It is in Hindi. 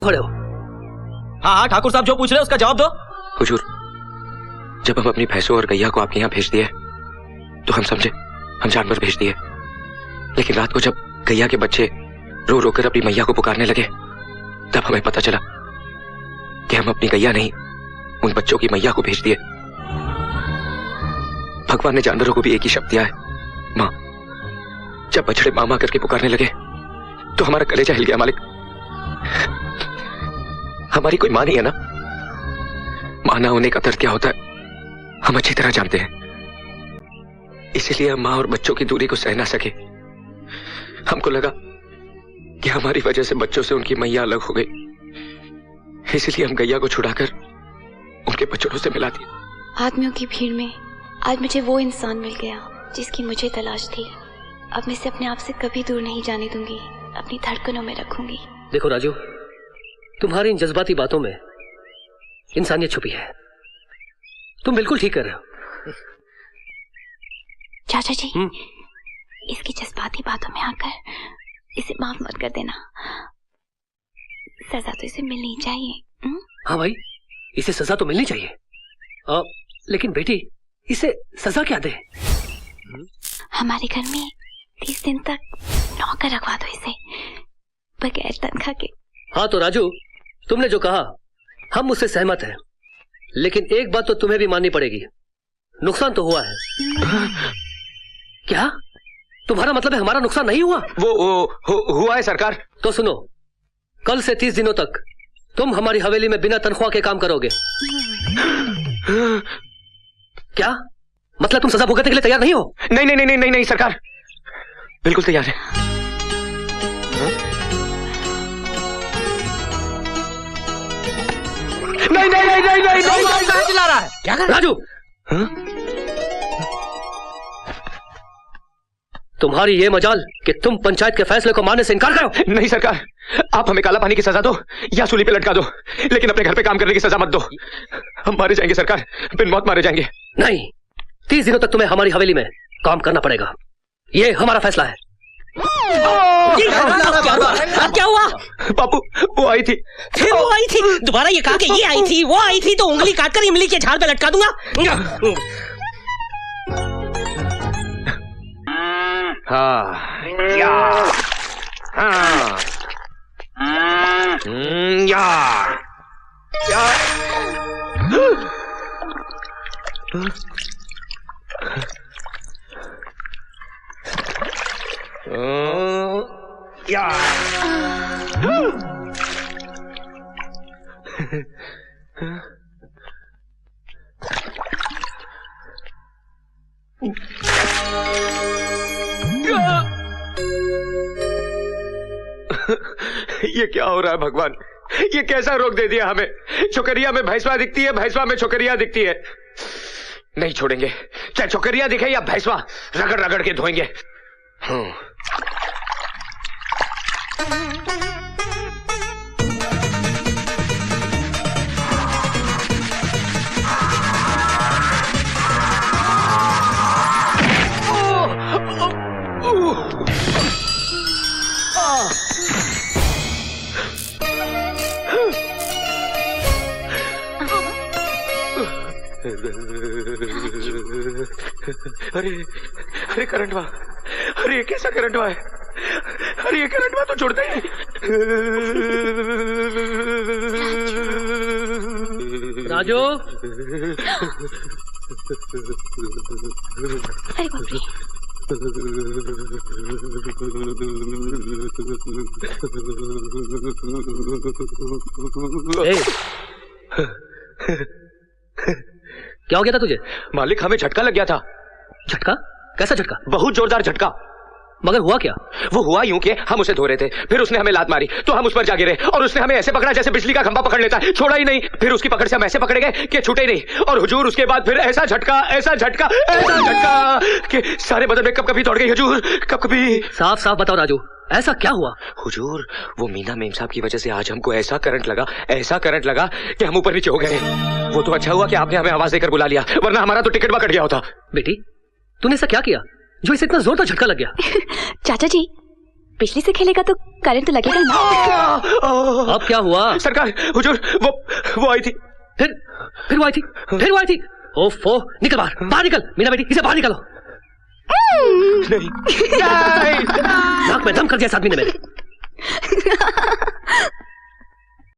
खड़े हो? हाँ हाँ ठाकुर साहब जो पूछ रहे हैं उसका जवाब दो। हुजूर, जब हम अपनी भैंसों और गैया को आपके यहाँ भेज दिए तो हम समझे हम जानवर भेज दिए, लेकिन रात को जब गैया के बच्चे रो रो कर अपनी मैया को पुकारने लगे तब हमें पता चला कि हम अपनी गैया नहीं उन बच्चों की मैया को भेज दिए। भगवान ने जानवरों को भी एक ही शब्द दिया है, माँ। जब बछड़े मामा करके पुकारने लगे तो हमारा कलेजा हिल गया मालिक। हमारी कोई माँ नहीं है ना, माँ ना होने का दर्द क्या होता है हम अच्छी तरह जानते हैं। इसीलिए हम माँ और बच्चों की दूरी को सह ना सके। हमको लगा कि हमारी वजह से बच्चों से उनकी मैया अलग हो गई, इसलिए हम गैया को छुड़ाकर उनके बच्चों से मिला दी। आदमियों की भीड़ में आज मुझे वो इंसान मिल गया जिसकी मुझे तलाश थी। अब मैं इसे अपने आप से कभी दूर नहीं जाने दूंगी, अपनी धड़कनों में रखूंगी। देखो राजू, तुम्हारी इन जज्बाती बातों में इंसानियत छुपी है। तुम बिल्कुल ठीक कर रहे हो। चाचा जी, इसकी जज्बाती बातों में आकर इसे माफ मत कर देना। सजा तो इसे मिलनी चाहिए। हाँ भाई, इसे सजा तो मिलनी चाहिए। लेकिन बेटी, इसे सजा क्या दे? हमारे घर में 30 दिन तक नौकर रखवा दो इसे, बगैर तनख्वाह के। हाँ तो राजू, तुमने जो कहा हम उससे सहमत हैं, लेकिन एक बात तो तुम्हें भी माननी पड़ेगी, नुकसान तो हुआ है। क्या तुम्हारा मतलब है हमारा नुकसान नहीं हुआ? हुआ है सरकार। तो सुनो, कल से 30 दिनों तक तुम हमारी हवेली में बिना तनख्वाह के काम करोगे। क्या मतलब तुम सजा भुगतने के लिए तैयार नहीं हो? नहीं नहीं नहीं नहीं नहीं सरकार, बिल्कुल तैयार है। नहीं नहीं नहीं नहीं नहीं कहाँ चिल्ला रहा है? क्या कर राजू? तुम्हारी ये मजाल कि तुम पंचायत के फैसले को मानने से इनकार करो। नहीं सरकार, आप हमें काला पानी की सजा दो या सूली पे लटका दो, लेकिन अपने घर पे काम करने की सजा मत दो। हम मारे जाएंगे सरकार, बिन मौत मारे जाएंगे। नहीं, 30 दिनों तक तुम्हें हमारी हवेली में काम करना पड़ेगा, ये हमारा फैसला है। क्या हुआ? बापू, वो आई थी। फिर वो आई थी? दोबारा ये कहा कि ये आई थी, वो आई थी, तो उंगली काटकर इमली के झाड़ पे लटका दूंगा। हाँ या हाँ या या या ये क्या हो रहा है भगवान? ये कैसा रोग दे दिया हमें? छोकरिया में भैंसवा दिखती है, भैंसवा में छोकरिया दिखती है। नहीं छोड़ेंगे, चाहे छोकरिया दिखे या भैंसवा, रगड़ रगड़ के धोएंगे। अरे अरे करंट हुआ, अरे ये कैसा करंट हुआ है? अरे ये करंट हुआ तो छोड़ता ही नहीं। राजू, अरे बाप रे। क्या हो गया था तुझे? मालिक, हमें झटका लग गया था। झटका? कैसा झटका? बहुत जोरदार झटका। मगर हुआ क्या? वो हुआ यूं कि हम उसे धो रहे थे, फिर उसने हमें लात मारी तो हम उस पर जा गिरे और उसने हमें ऐसे पकड़ा जैसे बिजली का खंभा पकड़ लेता है, छोड़ा ही नहीं। फिर उसकी पकड़ से हम ऐसे पकड़े गए कि छूटे ही नहीं। और हुजूर, उसके बाद फिर ऐसा झटका, ऐसा झटका, ऐसा झटका कि सारे बदन में कपकपी दौड़ गई हुजूर, कपकपी। साफ साफ बताओ राजू, ऐसा क्या हुआ? हुजूर, वो मीना मेम साहब की वजह से आज हमको ऐसा करंट लगा, ऐसा करंट लगा कि हम ऊपर नीचे हो गए। वो तो अच्छा हुआ कि आपने हमें आवाज देकर बुला लिया, वरना हमारा तो टिकट कट गया होता। बेटी, तूने ऐसा क्या किया जो इसे इतना जोरदार झटका लग गया? चाचा जी, बिजली से खेलेगा तो करंट तो लगेगा ना। अब क्या हुआ? सरकार, हुजूर, वो आई थी। फिर वो आई थी। ओफो, निकल बाहर निकल। मीना बेटी, इसे बाहर निकालो। नहीं। नाक में दम कर दिया इस आदमी ने मेरे।